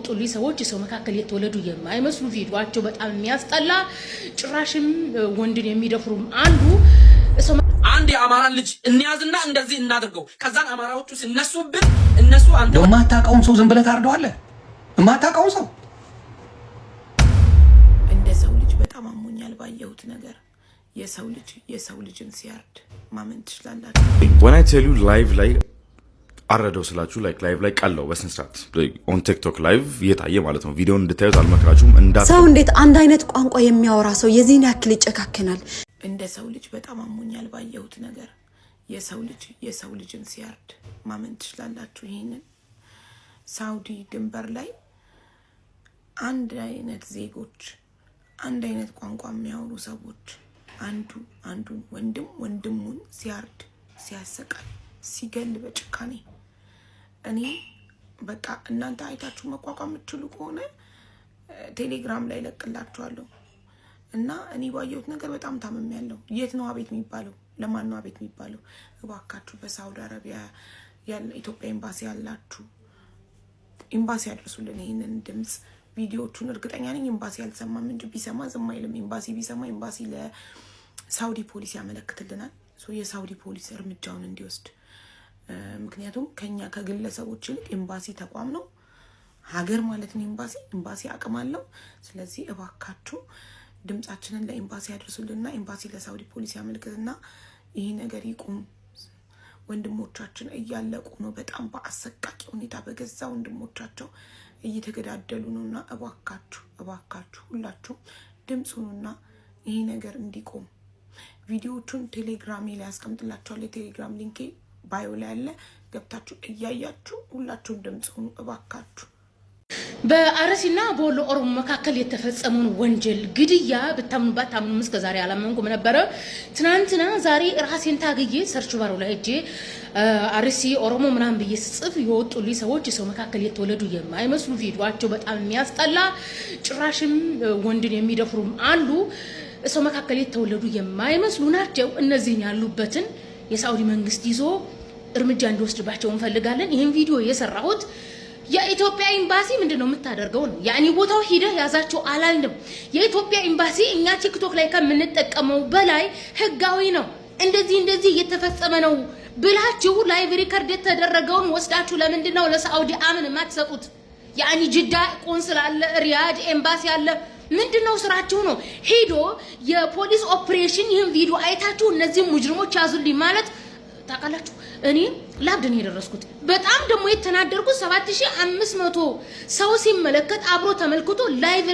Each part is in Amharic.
ጡሊ ሰዎች ሰው መካከል የተወለዱ የማይመስሉ ቪዲዮአቸው በጣም የሚያስጠላ ጭራሽም ወንድን የሚደፍሩም አሉ። አንድ የአማራን ልጅ እንያዝና እንደዚህ እናድርገው። ከዛን አማራዎቹ ሲነሱብን እነሱ አንተ የማታውቀውን ሰው ዝም ብለህ ታርደዋለህ። የማታውቀውን ሰው እንደ ሰው ልጅ በጣም አሞኛል ባየሁት ነገር። የሰው ልጅን ሲያርድ ማመን ትችላላችሁ? when I tell you live ላይ አረደው ስላችሁ ላይቭ ላይ ቀለው በስነ ስርዓት ኦን ቲክቶክ ላይቭ እየታየ ማለት ነው። ቪዲዮን እንድታዩት አልመክራችሁም። ሰው እንዴት አንድ አይነት ቋንቋ የሚያወራ ሰው የዚህን ያክል ይጨካከናል? እንደ ሰው ልጅ በጣም አሞኛል ባየሁት ነገር። የሰው ልጅን ሲያርድ ማመን ትችላላችሁ? ይሄንን ሳውዲ ድንበር ላይ አንድ አይነት ዜጎች፣ አንድ አይነት ቋንቋ የሚያወሩ ሰዎች አንዱ ወንድሙን ሲያርድ፣ ሲያሰቃይ፣ ሲገል በጭካኔ እኔ በቃ እናንተ አይታችሁ መቋቋም የምትችሉ ከሆነ ቴሌግራም ላይ ለቅላችኋለሁ። እና እኔ ባየሁት ነገር በጣም ታመምያለሁ። የት ነው አቤት የሚባለው? ለማን ነው አቤት የሚባለው? እባካችሁ በሳውዲ አረቢያ ያለ ኢትዮጵያ ኤምባሲ ያላችሁ ኤምባሲ ያድርሱልን ይሄንን ድምጽ። ቪዲዮቹን እርግጠኛ ነኝ ኤምባሲ ያልሰማም እንጂ ቢሰማ ዝም አይልም። ኤምባሲ ቢሰማ ኤምባሲ ለሳውዲ ፖሊስ ያመለክትልናል። የሳውዲ ፖሊስ እርምጃውን እንዲወስድ። ምክንያቱም ከኛ ከግለሰቦች ይልቅ ኤምባሲ ተቋም ነው፣ ሀገር ማለት ነው። ኤምባሲ አቅም አለው። ስለዚህ እባካችሁ ድምጻችንን ለኤምባሲ ያድርሱልና ኤምባሲ ለሳውዲ ፖሊስ ያመልክትና ይሄ ነገር ይቁም። ወንድሞቻችን እያለቁ ነው፣ በጣም በአሰቃቂ ሁኔታ በገዛ ወንድሞቻቸው እየተገዳደሉ ነውና እባካችሁ ሁላችሁ ድምጽ ሁኑና ይሄ ነገር እንዲቆም። ቪዲዮቹን ቴሌግራም ላይ አስቀምጥላችኋለሁ። የቴሌግራም ሊንክ ባዮ ላይ አለ። ገብታችሁ እያያችሁ ሁላችሁም ድምጽ ሁኑ እባካችሁ። በአርሲና በወሎ ኦሮሞ መካከል የተፈጸመውን ወንጀል ግድያ ብታምኑባት ታምኑም እስከ ዛሬ አላመንኩም ነበር። ትናንትና ዛሬ ራሴን ታግዬ ሰርች ባሩ ላይ እጄ አርሲ ኦሮሞ ምናምን ብዬ ስጽፍ የወጡልኝ ሰዎች ሰው መካከል የተወለዱ የማይመስሉ ቪዲዮአቸው በጣም የሚያስጠላ ጭራሽም ወንድን የሚደፍሩም አሉ። ሰው መካከል የተወለዱ የማይመስሉ ናቸው። እነዚህን ያሉበትን የሳውዲ መንግስት ይዞ እርምጃ እንዲወስድባቸው እንፈልጋለን። ይሄን ቪዲዮ የሰራሁት የኢትዮጵያ ኤምባሲ ምንድነው የምታደርገው ነው። ያኒ ቦታው ሂደህ ያዛቸው አላልንም። የኢትዮጵያ ኤምባሲ እኛ ቲክቶክ ላይ ከምንጠቀመው በላይ ህጋዊ ነው። እንደዚህ እየተፈጸመ ነው ብላችሁ ላይቭ ሪከርድ የተደረገውን ወስዳችሁ ለምንድነው ለሳውዲ አምን ማትሰጡት? ያኒ ጅዳ ቆንስላ አለ፣ ሪያድ ኤምባሲ አለ። ምንድነው ስራችሁ ነው? ሄዶ የፖሊስ ኦፕሬሽን ይህን ቪዲዮ አይታችሁ እነዚህ ሙጅሪሞች ያዙልኝ ማለት ታውቃላችሁ። እኔ ላብደን የደረስኩት በጣም ደግሞ የተናደርኩት 7500 ሰው ሲመለከት አብሮ ተመልክቶ ላይቭ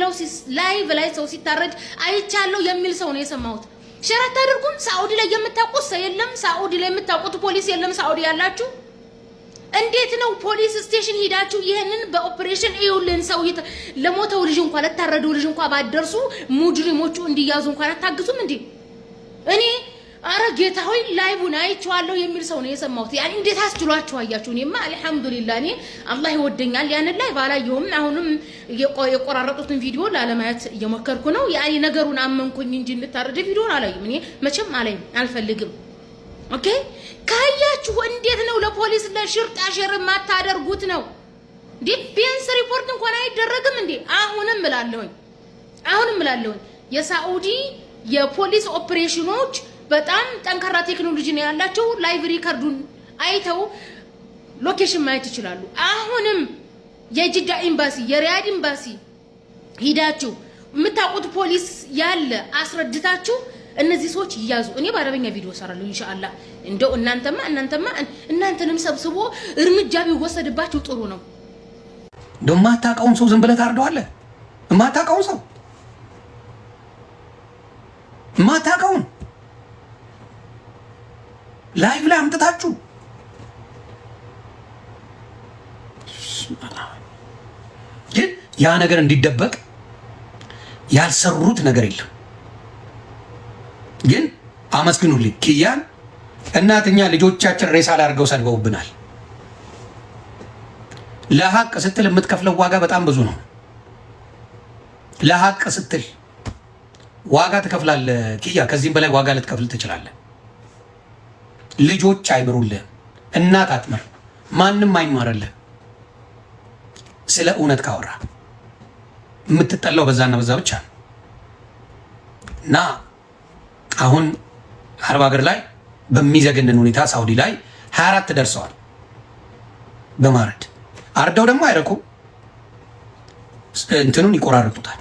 ላይ ሰው ሲታረድ አይቻለሁ የሚል ሰው ነው የሰማሁት። ሸራት አድርጉም። ሳውዲ ላይ የምታውቁት ሰው የለም? ሳውዲ ላይ የምታውቁት ፖሊስ የለም? ሳውዲ ያላችሁ እንዴት ነው ፖሊስ ስቴሽን ሄዳችሁ ይሄንን በኦፕሬሽን ይውልን ሰው ለሞተው ልጅ እንኳን ለታረደው ልጅ እንኳን ባደርሱ ሙጅሪሞቹ እንዲያዙ እንኳን አታግዙም እንዴ? እኔ አረ ጌታ ሆይ ላይቡን አይቼዋለሁ የሚል ሰው ነው የሰማሁት። ያኔ እንዴት አስችሏችሁ አያችሁ? እኔማ አልহামዱሊላህ እኔ አላህ ይወደኛል። ያንን ላይ ባላየሁም አሁንም የቆራረጡትን ቪዲዮ ላለማየት እየሞከርኩ ነው። ያኔ ነገሩን አመንኩኝ እንጂ እንታረደ ቪዲዮን አላየም። እኔ መቼም አላየም አልፈልግም። ኦኬ ካያችሁ እንዴት ነው ለፖሊስ ለሽርጣ ሸር ማታደርጉት ነው? ቢያንስ ሪፖርት እንኳን አይደረግም እንዴ? አሁንም እላለሁኝ የሳኡዲ የፖሊስ ኦፕሬሽኖች በጣም ጠንካራ ቴክኖሎጂ ነው ያላቸው። ላይቭ ሪከርዱን አይተው ሎኬሽን ማየት ይችላሉ። አሁንም የጅዳ ኤምባሲ የሪያድ ኤምባሲ ሂዳችሁ የምታውቁት ፖሊስ ያለ አስረድታችሁ እነዚህ ሰዎች ይያዙ። እኔ በአረበኛ ቪዲዮ ሰራለሁ ኢንሻአላህ። እንደው እናንተንም ሰብስቦ እርምጃ ቢወሰድባችሁ ጥሩ ነው። እንደው የማታውቀውን ሰው ዝም ብለህ ታርደዋለህ። የማታውቀውን ሰው ላይቭ ላይ አምጥታችሁ ግን ያ ነገር እንዲደበቅ ያልሰሩት ነገር የለም። ግን አመስግኑልኝ ኪያን እናትኛ ልጆቻችን ሬሳ ላይ አድርገው ሰድበውብናል። ለሐቅ ስትል የምትከፍለው ዋጋ በጣም ብዙ ነው። ለሐቅ ስትል ዋጋ ትከፍላለህ ኪያ። ከዚህም በላይ ዋጋ ልትከፍል ትችላለህ። ልጆች አይምሩልህ፣ እናት አትመር፣ ማንም አይማርልህ። ስለ እውነት ካወራ የምትጠላው በዛና በዛ ብቻ ነው። እና አሁን አረብ ሀገር ላይ በሚዘገንን ሁኔታ ሳውዲ ላይ 24 ደርሰዋል በማረድ አርደው ደግሞ አይረኩም፣ እንትኑን ይቆራርጡታል።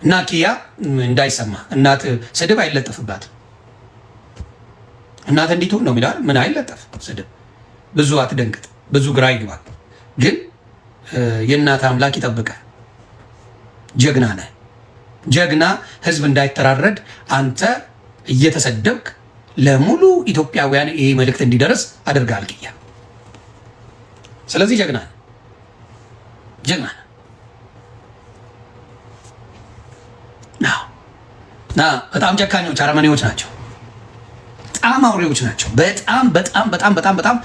እና ኪያ እንዳይሰማ እናት ስድብ አይለጠፍባት። እናት እንዲቱ ነው የሚላል ምን አይለጠፍ ስድብ። ብዙ አትደንግጥ፣ ብዙ ግራ ይግባል። ግን የእናት አምላክ ይጠብቃል። ጀግና ነህ። ጀግና ህዝብ እንዳይተራረድ አንተ እየተሰደብክ ለሙሉ ኢትዮጵያውያን ይሄ መልእክት እንዲደርስ አድርጋል ኪያ። ስለዚህ ጀግና ነህ፣ ጀግና ነህ። በጣም ጨካኞች አረመኔዎች ናቸው። በጣም አውሬዎች ናቸው። በጣም በጣም በጣም በጣም በጣም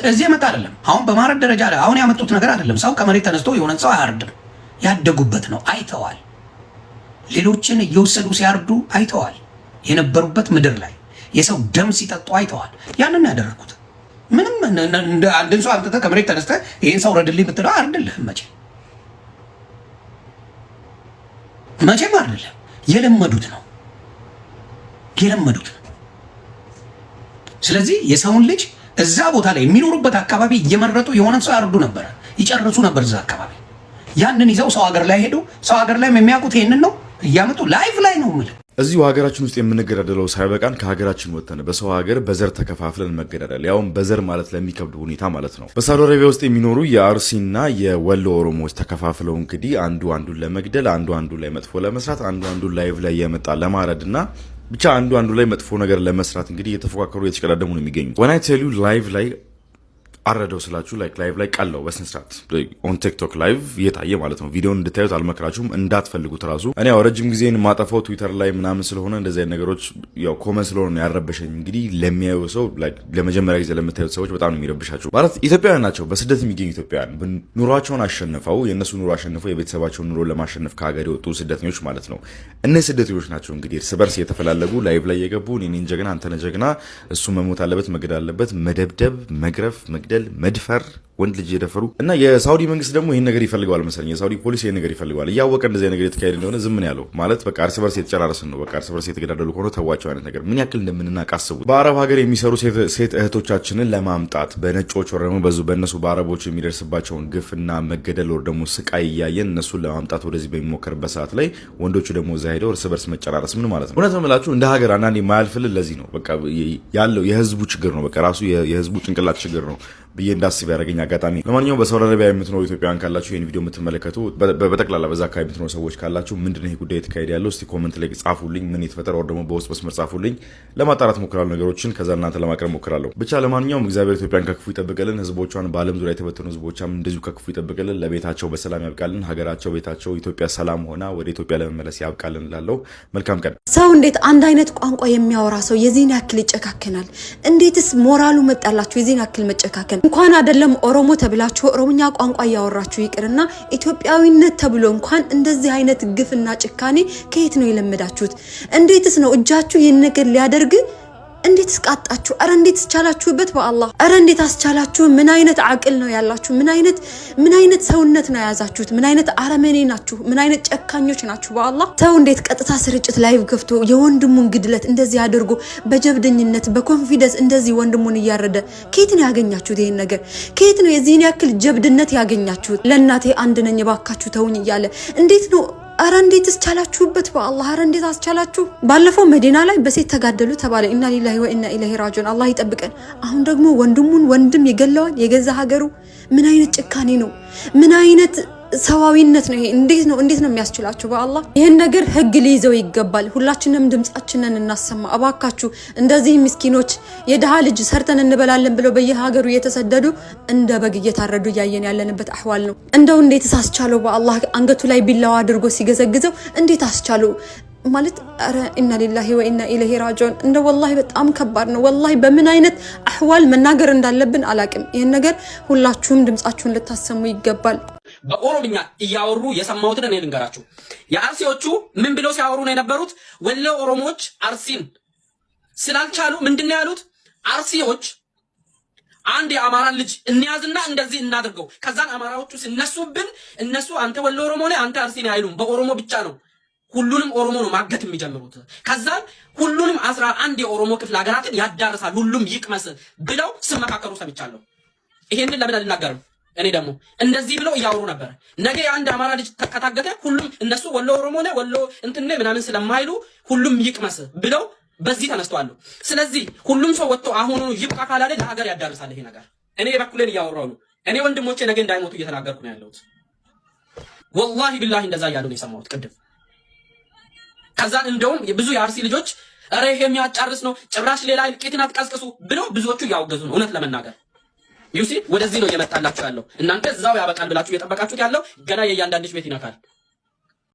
እዚህ የመጣ አይደለም። አሁን በማረድ ደረጃ ላይ አሁን ያመጡት ነገር አይደለም። ሰው ከመሬት ተነስቶ የሆነ ሰው አያርድም። ያደጉበት ነው። አይተዋል። ሌሎችን እየወሰዱ ሲያርዱ አይተዋል። የነበሩበት ምድር ላይ የሰው ደም ሲጠጡ አይተዋል። ያንን ያደረጉት ምንም አንድን ሰው አምጥተህ ከመሬት ተነስተህ ይሄን ሰው ረድልኝ ብትለው አያርድልህም። መቼም አይደለም። የለመዱት ነው የለመዱት ነው። ስለዚህ የሰውን ልጅ እዛ ቦታ ላይ የሚኖሩበት አካባቢ እየመረጡ የሆነ ሰው ያርዱ ነበር፣ ይጨርሱ ነበር እዛ አካባቢ። ያንን ይዘው ሰው ሀገር ላይ ሄዱ። ሰው ሀገር ላይ የሚያውቁት ይሄንን ነው እያመጡ ላይፍ ላይ ነው የምልህ። እዚሁ ሀገራችን ውስጥ የምንገዳደለው ሳይበቃን ከሀገራችን ወጥተን በሰው ሀገር በዘር ተከፋፍለን መገዳደል፣ ያውም በዘር ማለት ለሚከብድ ሁኔታ ማለት ነው። በሳውዲ አረቢያ ውስጥ የሚኖሩ የአርሲና የወሎ ኦሮሞዎች ተከፋፍለው እንግዲህ አንዱ አንዱን ለመግደል፣ አንዱ አንዱ ላይ መጥፎ ለመስራት፣ አንዱ አንዱን ላይቭ ላይ የመጣ ለማረድና ብቻ አንዱ አንዱ ላይ መጥፎ ነገር ለመስራት እንግዲህ የተፎካከሩ የተሽቀዳደሙ ነው የሚገኙት። ወን አይ ቴል ዩ ላይቭ ላይ አረደው ስላችሁ ላይቭ ላይ ቀለው በስነ ስርዓት ኦን ቲክቶክ ላይቭ እየታየ ማለት ነው። ቪዲዮን እንድታዩት አልመክራችሁም፣ እንዳትፈልጉት ራሱ። እኔ ያው ረጅም ጊዜን ማጠፋው ትዊተር ላይ ምናምን ስለሆነ እንደዚህ አይነት ነገሮች ያው ኮመን ስለሆነ ያረበሸኝ። እንግዲህ ለሚያዩ ሰው ለመጀመሪያ ጊዜ ለምታዩት ሰዎች በጣም ነው የሚረብሻችሁ። ማለት ኢትዮጵያውያን ናቸው፣ በስደት የሚገኙ ኢትዮጵያውያን ኑሯቸውን አሸንፈው የእነሱ ኑሮ አሸንፈው የቤተሰባቸውን ኑሮ ለማሸነፍ ከሀገር የወጡ ስደተኞች ማለት ነው። እነዚህ ስደተኞች ናቸው እንግዲህ እርስ በርስ የተፈላለጉ ላይቭ ላይ የገቡ እኔን ጀግና አንተነ ጀግና፣ እሱ መሞት አለበት መገደል አለበት፣ መደብደብ፣ መግረፍ፣ መግደል፣ መድፈር፣ ወንድ ልጅ የደፈሩ እና የሳውዲ መንግስት ደግሞ ይሄን ነገር ይፈልገዋል መሰለኝ። የሳውዲ ፖሊስ ይሄን ነገር ይፈልገዋል። እያወቀ እንደዚህ ነገር የተካሄደ እንደሆነ ዝም ነው ያለው። ማለት በቃ እርስ በርስ የተጨራረስን ነው፣ በቃ እርስ በርስ የተገዳደሉ ከሆነ ተዋቸው አይነት ነገር ምን ያክል እንደምንናቅ አስቡ። በአረብ ሀገር የሚሰሩ ሴት እህቶቻችንን ለማምጣት በነጮች ወር ደግሞ በእነሱ በአረቦች የሚደርስባቸውን ግፍና መገደል ወር ደግሞ ስቃይ እያየን እነሱን ለማምጣት ወደዚህ በሚሞከርበት ሰዓት ላይ ወንዶቹ ደግሞ እዛ ሄደው እርስ በርስ መጨራረስ ምን ማለት ነው? እውነት ነው የምላችሁ እንደ ሀገር አንዳንዴ የማያልፍልን ለዚህ ነው። በቃ ያለው የህዝቡ ችግር ነው። በቃ ራሱ የህዝቡ ጭንቅላት ችግር ነው ብዬ እንዳስብ ያደረገኝ አጋጣሚ። ለማንኛውም በሳውዲ አረቢያ የምትኖሩ ኢትዮጵያውያን ካላችሁ ይህን ቪዲዮ የምትመለከቱ በጠቅላላ በዛ አካባቢ የምትኖሩ ሰዎች ካላችሁ ምንድነው ይሄ ጉዳይ የተካሄደ ያለው? እስቲ ኮመንት ላይ ጻፉልኝ። ምን የተፈጠረ ወር ደግሞ በውስጥ መስመር ጻፉልኝ። ለማጣራት ሞክራለሁ ነገሮችን፣ ከዛ እናንተ ለማቅረብ ሞክራለሁ። ብቻ ለማንኛውም እግዚአብሔር ኢትዮጵያን ከክፉ ይጠብቅልን፣ ህዝቦቿን በዓለም ዙሪያ የተበተኑ ህዝቦቿም እንደዚሁ ከክፉ ይጠብቅልን፣ ለቤታቸው በሰላም ያብቃልን፣ ሀገራቸው ቤታቸው ኢትዮጵያ ሰላም ሆና ወደ ኢትዮጵያ ለመመለስ ያብቃልን እላለሁ። መልካም ቀን። ሰው እንዴት አንድ አይነት ቋንቋ የሚያወራ ሰው የዚህን ያክል ይጨካከናል? እንዴትስ ሞራሉ መጣላችሁ? የዚህን ያክል መጨካከን እንኳን አይደለም ኦሮሞ ተብላችሁ ኦሮሞኛ ቋንቋ እያወራችሁ ይቅርና ኢትዮጵያዊነት ተብሎ እንኳን እንደዚህ አይነት ግፍና ጭካኔ ከየት ነው የለመዳችሁት? እንዴትስ ነው እጃችሁ ይህን ነገር ሊያደርግ እንዴት እስቃጣችሁ? አረ እንዴት እስቻላችሁበት? በአላህ አረ እንዴት አስቻላችሁ? ምን አይነት አቅል ነው ያላችሁ? ምን አይነት ሰውነት ነው የያዛችሁት? ምን አይነት አረመኔ ናችሁ? ምን አይነት ጨካኞች ናችሁ? በአላህ ሰው እንዴት ቀጥታ ስርጭት ላይቭ ከፍቶ የወንድሙን ግድለት እንደዚህ አድርጎ በጀብደኝነት በኮንፊደንስ እንደዚህ ወንድሙን እያረደ ከየት ነው ያገኛችሁት? ይሄን ነገር ከየት ነው የዚህን ያክል ጀብድነት ያገኛችሁት? ለእናቴ አንድ ነኝ ባካችሁ ተውኝ እያለ እንዴት ነው? አረ እንዴት አስቻላችሁበት? በአላህ አረ እንዴት አስቻላችሁ? ባለፈው መዲና ላይ በሴት ተጋደሉ ተባለ። ኢና ሊላሂ ወኢና ኢለይሂ ራጂዑን። አላህ ይጠብቀን። አሁን ደግሞ ወንድሙን ወንድም ይገለዋል የገዛ ሀገሩ። ምን አይነት ጭካኔ ነው? ምን አይነት ሰዋዊነት ነው ይሄ? እንዴት ነው የሚያስችላችሁ? በአላህ ይሄን ነገር ህግ ሊይዘው ይገባል። ሁላችንም ድምጻችንን እናሰማ እባካችሁ። እንደዚህ ምስኪኖች የደሃ ልጅ ሰርተን እንበላለን ብለው በየሀገሩ እየተሰደዱ እንደ በግ እየታረዱ እያየን ያለንበት አህዋል ነው። እንደው እንዴት አስቻለው? በአላህ አንገቱ ላይ ቢላዋ አድርጎ ሲገዘግዘው እንዴት አስቻለው? ማለት አረ ኢና ሊላሂ ወኢና ኢለይሂ ራጂዑን። እንደ ወላሂ በጣም ከባድ ነው። ወላሂ በምን አይነት አህዋል መናገር እንዳለብን አላቅም። ይሄን ነገር ሁላችሁም ድምጻችሁን ልታሰሙ ይገባል። በኦሮምኛ እያወሩ የሰማሁትን እኔ ልንገራችሁ። የአርሲዎቹ ምን ብለው ሲያወሩ ነው የነበሩት? ወሎ ኦሮሞዎች አርሲን ስላልቻሉ ምንድነው ያሉት? አርሲዎች አንድ የአማራን ልጅ እንያዝና እንደዚህ እናድርገው። ከዛን አማራዎቹ ሲነሱብን እነሱ አንተ ወሎ ኦሮሞ ነህ አንተ አርሲ ነህ አይሉም። በኦሮሞ ብቻ ነው ሁሉንም ኦሮሞ ነው ማገት የሚጀምሩት። ከዛን ሁሉንም 11 የኦሮሞ ክፍለ ሀገራትን ያዳርሳል ሁሉም ይቅመስ ብለው ሲመካከሩ ሰምቻለሁ። ይሄንን ለምን አልናገርም? እኔ ደግሞ እንደዚህ ብለው እያወሩ ነበር። ነገ አንድ አማራ ልጅ ከታገተ ሁሉም እነሱ ወሎ ኦሮሞ ነህ ወሎ እንትን ነህ ምናምን ስለማይሉ ሁሉም ይቅመስ ብለው በዚህ ተነስተዋል። ስለዚህ ሁሉም ሰው ወጥቶ አሁን ይብቃ ካላለ ለሀገር ያዳርሳል ይሄ ነገር። እኔ በኩሌን እያወራሁ ነው። እኔ ወንድሞቼ ነገ እንዳይሞቱ እየተናገርኩ ነው ያለሁት። ወላሂ ቢላሂ እንደዛ እያሉ ነው የሰማሁት ቅድም። ከዛን እንደውም ብዙ የአርሲ ልጆች ኧረ ይሄ የሚያጫርስ ነው ጭራሽ ሌላ እልቂትን አትቀስቅሱ ብለው ብዙዎቹ እያወገዙ ነው። እውነት ለመናገር ዩሲ ወደዚህ ነው እየመጣላችሁ ያለው። እናንተ እዛው ያበቃል ብላችሁ እየጠበቃችሁት ያለው ገና የእያንዳንድሽ ቤት ይነካል።